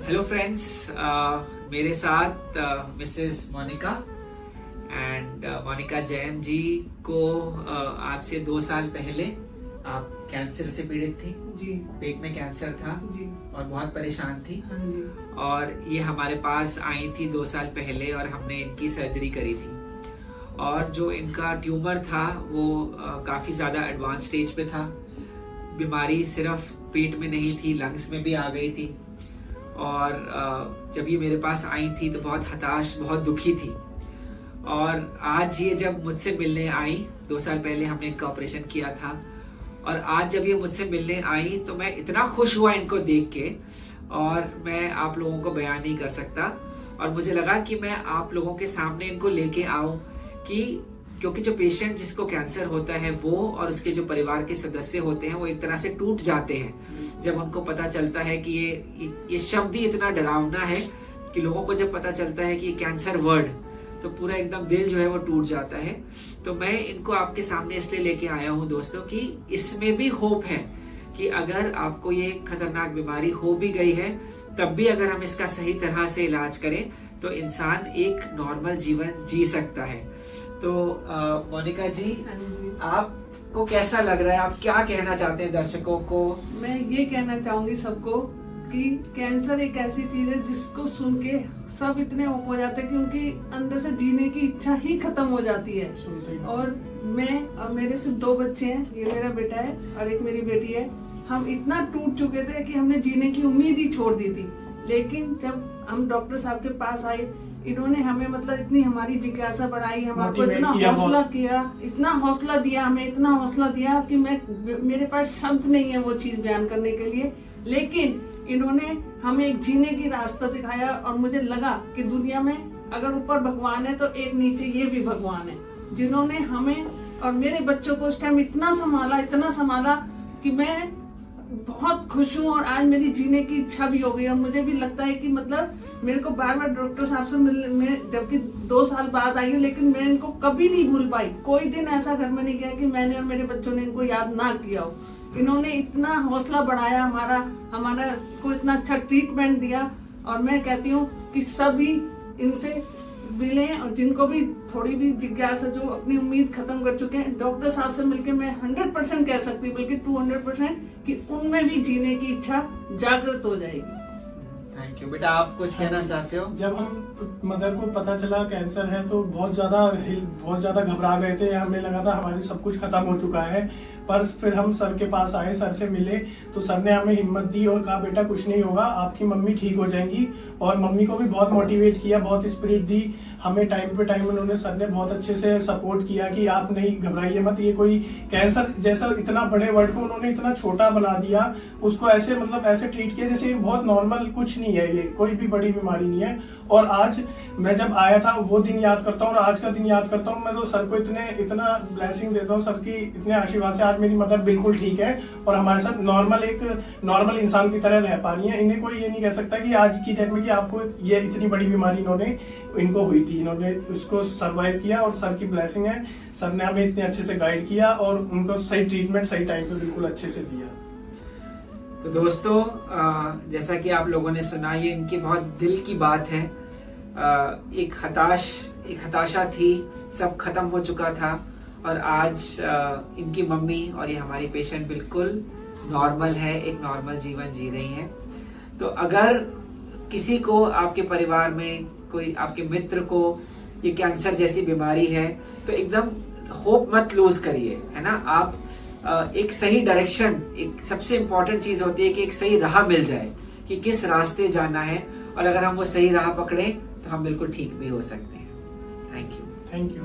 Hello friends, मेरे साथ Mrs Monika and Monika Jain ji को आज से 2 साल पहले आप कैंसर से पीड़ित थी जी। पेट में कैंसर था जी। और बहुत परेशान थी। हाँ जी। और ये हमारे पास आई थी 2 साल पहले और हमने इनकी सर्जरी करी थी। और जो इनका ट्यूमर था वो काफ़ी ज़्यादा एडवांस स्टेज पे था। बीमारी सिर्फ पेट में नहीं थी, लंग्स में भी आ गई थी। और जब ये मेरे पास आई थी तो बहुत हताश, बहुत दुखी थी। और आज ये जब मुझसे मिलने आई, 2 साल पहले हमने इनका ऑपरेशन किया था, और आज जब ये मुझसे मिलने आई तो मैं इतना खुश हुआ इनको देख के, और मैं आप लोगों को बयान नहीं कर सकता। और मुझे लगा कि मैं आप लोगों के सामने इनको लेके आऊं क्योंकि जो पेशेंट जिसको कैंसर होता है वो और उसके जो परिवार के सदस्य होते हैं वो एक तरह से टूट जाते हैं जब उनको पता चलता है कि ये शब्द ही इतना डरावना है कि लोगों को जब पता चलता है कि ये कैंसर वर्ड, तो पूरा एकदम दिल जो है वो टूट जाता है। तो मैं इनको आपके सामने इसलिए लेके आया हूँ दोस्तों कि इसमें भी होप है कि अगर आपको ये खतरनाक बीमारी हो भी गई है तब भी अगर हम इसका सही तरह से इलाज करें तो इंसान एक नॉर्मल जीवन जी सकता है। तो मोनिका जी, आपको कैसा लग रहा है? आप क्या कहना चाहते हैं दर्शकों को? मैं ये कहना चाहूंगी सबको कि कैंसर एक ऐसी चीज है जिसको सुन के सब इतने ऑफ हो जाते हैं कि उनकी अंदर से जीने की इच्छा ही खत्म हो जाती है। और मैं और मेरे सिर्फ 2 बच्चे हैं, ये मेरा बेटा है और एक मेरी बेटी है। हम इतना टूट चुके थे कि हमने जीने की उम्मीद ही छोड़ दी थी। लेकिन जब हम डॉक्टर साहब के पास आए, इन्होंने हमें मतलब इतनी हमारी जिज्ञासा बढ़ाई, हमारे इतना हौसला किया, इतना हौसला दिया, हमें इतना हौसला दिया कि मेरे पास शब्द नहीं है वो चीज बयान करने के लिए। लेकिन इन्होंने हमें एक जीने की रास्ता दिखाया और मुझे लगा कि दुनिया में अगर ऊपर भगवान है तो एक नीचे ये भी भगवान है, जिन्होंने हमें और मेरे बच्चों को उस टाइम इतना संभाला कि मैं बहुत खुश हूँ। और आज मेरी जीने की इच्छा भी हो गई और मुझे भी लगता है कि मतलब मेरे को बार बार डॉक्टर साहब से मिलने, जबकि 2 साल बाद आई हूँ, लेकिन मैं इनको कभी नहीं भूल पाई। कोई दिन ऐसा घर में नहीं गया कि मैंने और मेरे बच्चों ने इनको याद ना किया हो। इन्होंने इतना हौसला बढ़ाया, हमारा को इतना अच्छा ट्रीटमेंट दिया। और मैं कहती हूँ कि सभी इनसे मिलें, और जिनको भी थोड़ी भी जिज्ञासा, जो अपनी उम्मीद खत्म कर चुके हैं, डॉक्टर साहब से मिलके मैं 100% कह सकती हूँ, बल्कि 200% कि उनमें भी जीने की इच्छा जागृत हो जाएगी। थैंक यू बेटा, आप कुछ कहना चाहते हो? जब हम मदर को पता चला कैंसर है तो बहुत ज्यादा घबरा गए थे। हमें लगा था हमारी सब कुछ खत्म हो चुका है। पर फिर हम सर के पास आए, सर से मिले तो सर ने हमें हिम्मत दी और कहा बेटा कुछ नहीं होगा, आपकी मम्मी ठीक हो जाएंगी। और मम्मी को भी बहुत मोटिवेट किया, बहुत स्पिरिट दी हमें। टाइम पे टाइम उन्होंने, सर ने बहुत अच्छे से सपोर्ट किया कि आप नहीं घबराइए मत, ये कोई कैंसर जैसा इतना बड़े वर्ड को उन्होंने इतना छोटा बना दिया, उसको ऐसे ऐसे ट्रीट किया जैसे बहुत नॉर्मल कुछ नहीं है, ये कोई भी बड़ी बीमारी नहीं है। और आज मैं जब आया था वो दिन याद करता हूँ और आज का दिन याद करता हूँ। मैं तो सर को इतना ब्लेसिंग देता हूँ, सर की इतने आशीर्वाद से आज मेरी मदर बिल्कुल ठीक है और हमारे साथ नॉर्मल इंसान की तरह रह पा रही है। इन्हें कोई ये नहीं कह सकता कि आज की डेट में कि आपको ये इतनी बड़ी बीमारी इनको हुई थी। इन्होंने उसको सर्वाइव किया और सर की ब्लेसिंग है। सर ने हमें इतने अच्छे से गाइड किया और उनको सही ट्रीटमेंट सही टाइम पे बिल्कुल अच्छे से दिया। तो दोस्तों, जैसा कि आप लोगों ने सुना, ये इनकी बहुत दिल की बात है। एक हताशा थी, सब खत्म हो चुका था और आज इनकी मम्मी और ये हमारी पेशेंट बिल्कुल नॉर्मल है, एक नॉर्मल जीवन जी रही हैं। तो अगर किसी को, आपके परिवार में कोई, आपके मित्र को ये कैंसर जैसी बीमारी है तो एकदम होप मत लूज करिए, है ना। आप एक सही डायरेक्शन, एक सबसे इम्पोर्टेंट चीज होती है कि एक सही राह मिल जाए कि किस रास्ते जाना है, और अगर हम वो सही राह पकड़े तो हम बिल्कुल ठीक भी हो सकते हैं। Thank you.